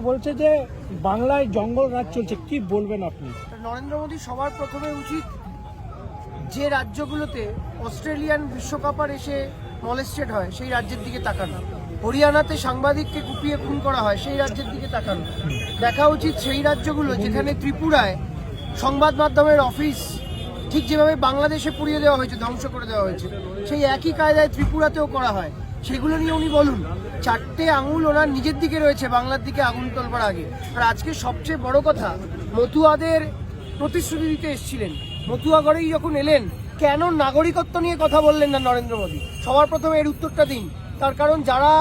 বলছে যে বাংলায় জঙ্গল রাজ চলছে, কি বলবেন আপনি? নরেন্দ্র মোদী সবার প্রথমে উচিত যে রাজ্যগুলোতে অস্ট্রেলিয়ান বিশ্বকাপার এসে মলেস্টেড হয় সেই রাজ্যের দিকে তাকানো, হরিয়ানাতে সাংবাদিককে কুপিয়ে খুন করা হয় সেই রাজ্যের দিকে তাকানো। দেখা উচিত সেই রাজ্যগুলো যেখানে ত্রিপুরায় সংবাদ মাধ্যমের অফিস ঠিক যেভাবে বাংলাদেশে পুড়িয়ে দেওয়া হয়েছে, ধ্বংস করে দেওয়া হয়েছে, সেই একই কায়দায় ত্রিপুরাতেও করা হয়। সেগুলো নিয়ে উনি বলুন। চারটে আঙুল ওনার নিজের দিকে রয়েছে, বাংলার দিকে আগুন তোলবার আগে। আর আজকে সবচেয়ে বড় কথা, মতুয়াদের প্রতিশ্রুতি দিতে এসেছিলেন, মতুয়াগড়েই যখন এলেন, কেন নাগরিকত্ব নিয়ে কথা বললেন না নরেন্দ্র মোদী? সবার প্রথমে এর উত্তরটা দিন। তার কারণ যারা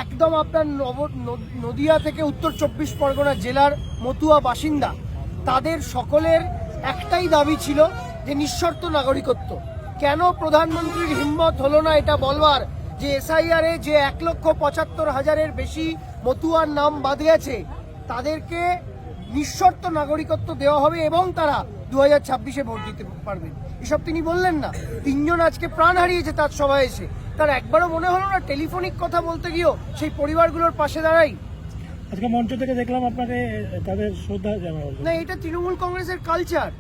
একদম আপনার নদিয়া থেকে উত্তর 24 পরগনা জেলার মতুয়া বাসিন্দা, তাদের সকলের একটাই দাবি ছিল যে নিঃশর্ত নাগরিকত্ব। কেন প্রধানমন্ত্রীর হিম্মত হলো না এটা বলবার যে এসআইআরে যে 1,75,000-এর বেশি মতুয়ার নাম বাদ গেছে, তাদেরকে নিঃশর্ত নাগরিকত্ব দেওয়া হবে এবং তারা 2026-এ ভোট দিতে পারবেন? এসব তিনি বললেন না। 3 জন আজকে প্রাণ হারিয়েছে তার সভায় এসে। তার একবারও মনে হলো না টেলিফোনিক কথা বলতে গিয়েও সেই পরিবারগুলোর পাশে দাঁড়াই? আজকে মঞ্চ থেকে দেখলাম আপনাকে তাদের শ্রদ্ধা জানানো। না, এটা তৃণমূল কংগ্রেসের কালচার।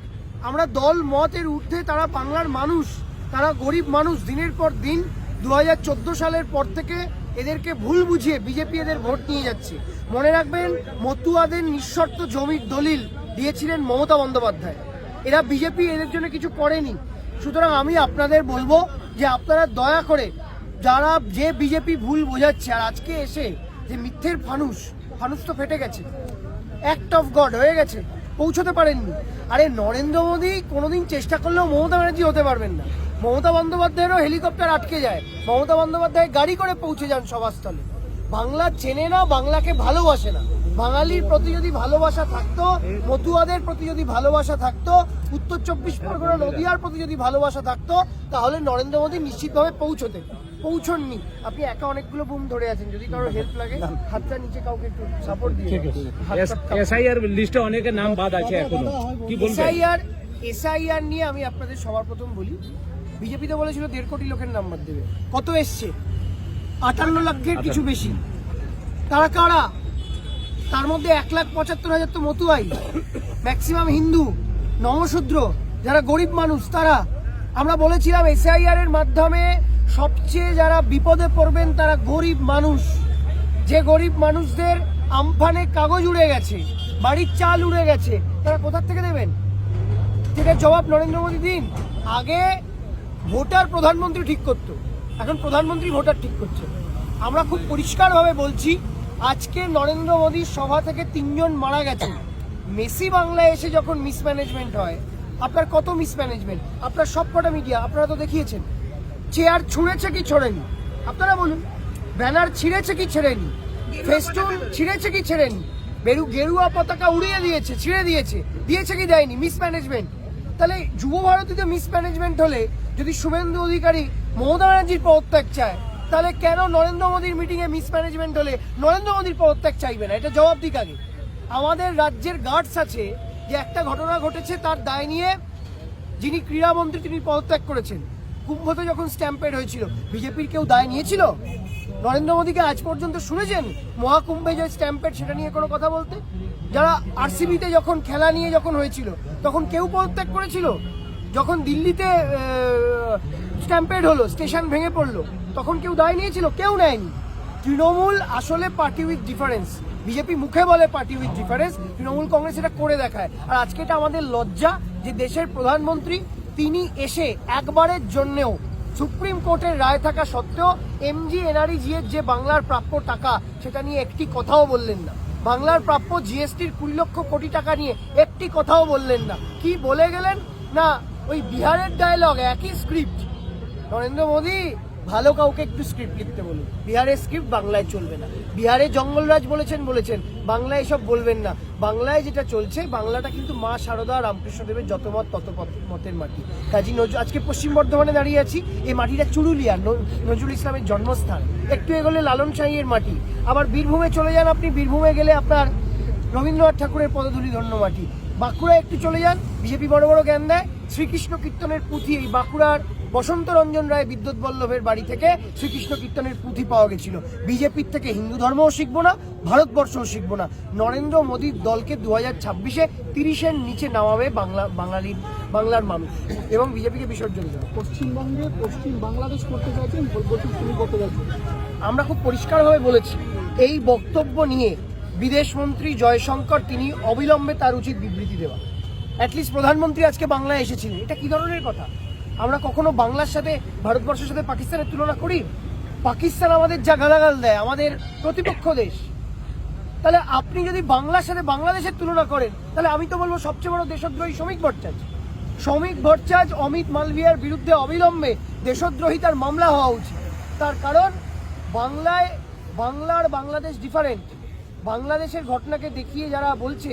আমরা দল মতের ঊর্ধ্বে, তারা বাংলার মানুষ, তারা গরিব মানুষ। দিনের পর দিন 2014 সালের পর থেকে এদেরকে ভুল বুঝিয়ে বিজেপি এদের ভোট নিয়ে যাচ্ছে। মনে রাখবেন, মতুয়াদের নিঃশর্ত জমির দলিল দিয়েছিলেন মমতা বন্দ্যোপাধ্যায়। এরা বিজেপি এদের জন্য কিছু করেনি। সুতরাং আমি আপনাদের বলবো যে আপনারা দয়া করে, যারা যে বিজেপি ভুল বোঝাচ্ছে আর আজকে এসে যে মিথ্যের ফানুস তো ফেটে গেছে, অ্যাক্ট অফ গড হয়ে গেছে, পৌঁছতে পারেননি। আরে নরেন্দ্র মোদী কোনোদিন চেষ্টা করলেও মমতা ব্যানার্জি হতে পারবেন না। মমতা বন্দ্যোপাধ্যায়েরও হেলিকপ্টার আটকে যায়, মমতা বন্দ্যোপাধ্যায় গাড়ি করে পৌঁছে যান সভাস্থলে। বাংলা চেনে না, বাংলাকে ভালোবাসে না। বাঙালির প্রতি যদি ভালোবাসা থাকতো, মতুয়াদের প্রতি যদি ভালোবাসা থাকতো, উত্তর 24 পরগনা নদিয়ার প্রতি যদি ভালোবাসা থাকতো, তাহলে নরেন্দ্র মোদী নিশ্চিতভাবে পৌঁছননি। আপনি একা অনেকগুলো বুম ধরে আছেন, যদি কারো হেল্প লাগে হাতটা নিচে কাউকে একটু সাপোর্ট দিয়ে। এসআইআর লিস্টে অনেকের নাম বাদ আছে এখনো, কি বলবেন? এসআইআর নিয়ে আমি আপনাদের সবার প্রথম বলি, বিজেপিতে বলেছিল 1.5 কোটি লোকের নাম্বার দেবে। কত এসছে? 58 লাখের কিছু বেশি। তারা কারা? তার মধ্যে 1,75,000 তো মতুয়াই, ম্যাক্সিমাম হিন্দু, নমশূদ্র, যারা গরিব মানুষ তারা। আমরা বলেছিলাম এসআইআর এর মাধ্যমে সবচেয়ে যারা বিপদে পড়বেন তারা গরিব মানুষ। যে গরিব মানুষদের আমফানে কাগজ উড়ে গেছে, বাড়ির চাল উড়ে গেছে, তারা কোথা থেকে দেবেন? যেটার জবাব নরেন্দ্র মোদী দিন। আগে ভোটার প্রধানমন্ত্রী ঠিক করতো, এখন প্রধানমন্ত্রী ভোটার ঠিক করছে। আমরা খুব পরিষ্কারভাবে বলছি, আজকে নরেন্দ্র মোদীর সভা থেকে 3 জন মারা গেছে। মেসি বাংলায় এসে যখন মিসম্যানেজমেন্ট হয়, আপনার কত মিসম্যানেজমেন্ট? আপনার সবকটা মিডিয়া আপনারা তো দেখিয়েছেন। চেয়ার ছুঁড়েছে কি ছোড়েনি? আপনারা বলুন। ব্যানার ছিঁড়েছে কি ছেড়েনি? ফেস্টুন ছিঁড়েছে কি ছেড়েনি? গেরুয়া পতাকা উড়িয়ে দিয়েছে, ছিঁড়ে দিয়েছে কি দেয়নি? মিসম্যানেজমেন্ট। তাহলে যুব ভারতীতে মিসম্যানেজমেন্ট হলে, যদি শুভেন্দু অধিকারী মমতা ব্যানার্জির পদত্যাগ চায়, তাহলে কেন নরেন্দ্র মোদীর মিটিংয়ে মিসম্যানেজমেন্ট হলে নরেন্দ্র মোদীর পদত্যাগ চাইবে না? এটা জবাব দিক আগে। আমাদের রাজ্যের গার্ডস আছে যে একটা ঘটনা ঘটেছে, তার দায় নিয়ে যিনি ক্রীড়ামন্ত্রী তিনি পদত্যাগ করেছেন। কুম্ভতে যখন স্ট্যাম্পেড হয়েছিল, বিজেপির কেউ দায় নিয়েছিল? নরেন্দ্র মোদীকে আজ পর্যন্ত শুনেছেন মহাকুম্ভে যে স্ট্যাম্পেড সেটা নিয়ে কোনো কথা বলতে? যারা আরসিবিতে যখন খেলা নিয়ে যখন হয়েছিল, তখন কেউ পদত্যাগ করেছিল? যখন দিল্লিতে স্ট্যাম্পেড হলো, স্টেশন ভেঙে পড়লো, তখন কেউ দায় নিয়েছিল? কেউ নেয়নি। তৃণমূল আসলে পার্টি উইথ ডিফারেন্স। বিজেপি মুখে বলে party with difference, Trinamool Congress এটা করে দেখায়। আর আজকে এটা আমাদের লজ্জা যে দেশের প্রধানমন্ত্রী তিনি এসে একবারের জন্যেও সুপ্রিম কোর্টের রায় থাকা সত্ত্বেও MGNREGA এর যে বাংলার প্রাপ্য টাকা সেটা নিয়ে একটি কথাও বললেন না। বাংলার প্রাপ্য GSTর 20 লক্ষ কোটি টাকা নিয়ে একটি কথাও বললেন না। কি বলে গেলেন না, ওই বিহারের ডায়লগ, একই স্ক্রিপ্ট। নরেন্দ্র মোদী ভালো কাউকে একটু স্ক্রিপ্ট লিখতে বলুন। বিহারের স্ক্রিপ্ট বাংলায় চলবে না। বিহারে জঙ্গলরাজ বলেছেন, বাংলায় এসব বলবেন না। বাংলায় যেটা চলছে, বাংলাটা কিন্তু মা শারদা রামকৃষ্ণদেবের যত মত তত মতের মাটি। কাজী আজকে পশ্চিম বর্ধমানে দাঁড়িয়ে আছি, এই মাটিটা চুরুলিয়া, নজরুল ইসলামের জন্মস্থান। একটু এগোলে লালন সাঁইয়ের মাটি। আবার বীরভূমে চলে যান আপনি, বীরভূমে গেলে আপনার রবীন্দ্রনাথ ঠাকুরের পদধূলি ধন্য মাটি। বাঁকুড়া একটু চলে যান, বিজেপি বড় বড় জ্ঞান দেয়, শ্রীকৃষ্ণ কীর্তনের পুঁথি এই বাঁকুড়ার বসন্ত রঞ্জন রায় বিদ্যুৎ বল্লভের বাড়ি থেকে শ্রীকৃষ্ণ কীর্তনের পুঁথি পাওয়া গেছিল। বিজেপির থেকে হিন্দু ধর্মও শিখবো না, ভারতবর্ষও শিখবো না। নরেন্দ্র মোদীর দলকে 2026-এ 30-এর নিচে নামাবে বাংলার মানুষ এবং বিজেপিকে বিসর্জন দেবে। পশ্চিমবঙ্গে পশ্চিম বাংলাদেশ করতে চাইছেন, তুমি করতে চাইছেন? আমরা খুব পরিষ্কারভাবে বলেছি, এই বক্তব্য নিয়ে বিদেশমন্ত্রী জয়শঙ্কর তিনি অবিলম্বে তার উচিত বিবৃতি দেওয়া। অ্যাটলিস্ট প্রধানমন্ত্রী আজকে বাংলায় এসেছিলেন, এটা কি ধরনের কথা? আমরা কখনো বাংলার সাথে ভারতবর্ষের সাথে পাকিস্তানের তুলনা করি? পাকিস্তান আমাদের যা গালাগাল দেয়, আমাদের প্রতিপক্ষ দেশ। তাহলে আপনি যদি বাংলার সাথে বাংলাদেশের তুলনা করেন, তাহলে আমি তো বলবো সবচেয়ে বড় দেশদ্রোহী শ্রমিক ভট্টাচার্য অমিত মালভিয়ার বিরুদ্ধে অবিলম্বে দেশদ্রোহিতার মামলা হওয়া উচিত। তার কারণ বাংলাদেশ ডিফারেন্ট। বাংলাদেশের ঘটনাকে দেখিয়ে যারা বলছে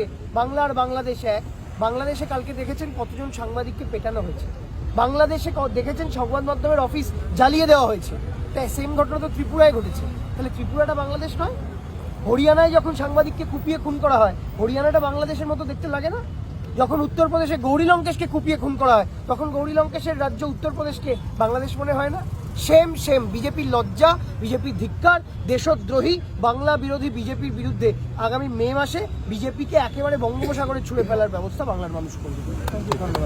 বাংলাদেশ এক, বাংলাদেশে কালকে দেখেছেন কতজন সাংবাদিককে পেটানো হয়েছে, বাংলাদেশে দেখেছেন সংবাদ মাধ্যমের অফিস জ্বালিয়ে দেওয়া হয়েছে। তাই সেম ঘটনা তো ত্রিপুরায় ঘটেছে। তাহলে ত্রিপুরাটা বাংলাদেশ নয়? হরিয়ানায় যখন সাংবাদিককে কুপিয়ে খুন করা হয়, হরিয়ানাটা বাংলাদেশের মতো দেখতে লাগে না? যখন উত্তরপ্রদেশে গৌরী লঙ্কেশকে কুপিয়ে খুন করা হয়, তখন গৌরী লঙ্কেশের রাজ্য উত্তরপ্রদেশকে বাংলাদেশ মনে হয় না? সেম বিজেপির লজ্জা, বিজেপির ধিক্কার, দেশদ্রোহী বাংলা বিরোধী বিজেপির বিরুদ্ধে আগামী মে মাসে বিজেপিকে একেবারে বঙ্গোপসাগরে ছুঁড়ে ফেলার ব্যবস্থা বাংলার মানুষ করবে। ধন্যবাদ।